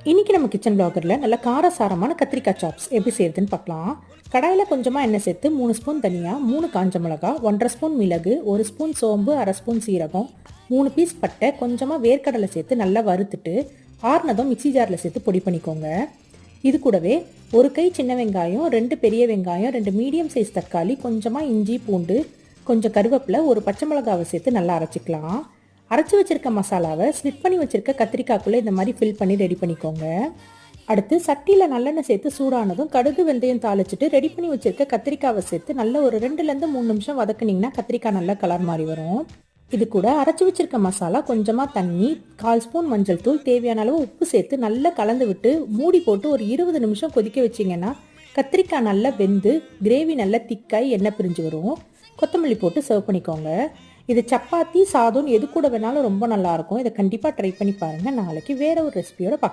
இன்னைக்கு நம்ம கிச்சன் பிளாகர்ல நல்ல காரசாரமான கத்திரிக்காய் சாப்ஸ் எப்படி செய்யறதுன்னு பார்க்கலாம். கடாயில் கொஞ்சமாக எண்ணெய் சேர்த்து 3 ஸ்பூன் தனியா, 3 காஞ்ச மிளகா, 1.5 ஸ்பூன் மிளகு, 1 ஸ்பூன் சோம்பு, 1/2 ஸ்பூன் சீரகம், 3 பீஸ் பட்டை, கொஞ்சமாக வேர்க்கடலை சேர்த்து நல்லா வறுத்துட்டு ஆறுனதும் மிக்சி ஜாரில் சேர்த்து பொடி பண்ணிக்கோங்க. இது கூடவே ஒரு கை சின்ன வெங்காயம், 2 பெரிய வெங்காயம், 2 மீடியம் சைஸ் தக்காளி, கொஞ்சமாக இஞ்சி பூண்டு, கொஞ்சம் கருவேப்பிலை, ஒரு பச்சை மிளகாவை சேர்த்து நல்லா அரைச்சிக்கலாம். அரைச்சி வச்சிருக்க மசாலாவை ஸ்லிட் பண்ணி வச்சிருக்க கத்திரிக்காய்க்குள்ளே இந்த மாதிரி ஃபில் பண்ணி ரெடி பண்ணிக்கோங்க. அடுத்து சட்டியில் நல்லெண்ணெய் சேர்த்து சூடானதும் கடுகு வெந்தயம் தாளிச்சிட்டு ரெடி பண்ணி வச்சிருக்க கத்திரிக்காவை சேர்த்து நல்ல ஒரு 2லேருந்து 3 நிமிஷம் வதக்குனிங்கன்னா கத்திரிக்காய் நல்லா கலர் மாதிரி வரும். இது கூட அரைச்சி வச்சிருக்க மசாலா, கொஞ்சமாக தண்ணி, 1/4 ஸ்பூன் மஞ்சள் தூள், தேவையான அளவு உப்பு சேர்த்து நல்லா கலந்து விட்டு மூடி போட்டு ஒரு 20 நிமிஷம் கொதிக்க வச்சிங்கன்னா கத்திரிக்காய் நல்லா வெந்து கிரேவி நல்லா திக்காய் எண்ணெய் பிரிஞ்சு வரும். கொத்தமல்லி போட்டு சர்வ் பண்ணிக்கோங்க. இது சப்பாத்தி சாதம் எது கூட வேணாலும் ரொம்ப நல்லாயிருக்கும். இதை கண்டிப்பாக ட்ரை பண்ணி பாருங்கள். நாளைக்கு வேற ஒரு ரெசிபியோட பார்க்கலாம்.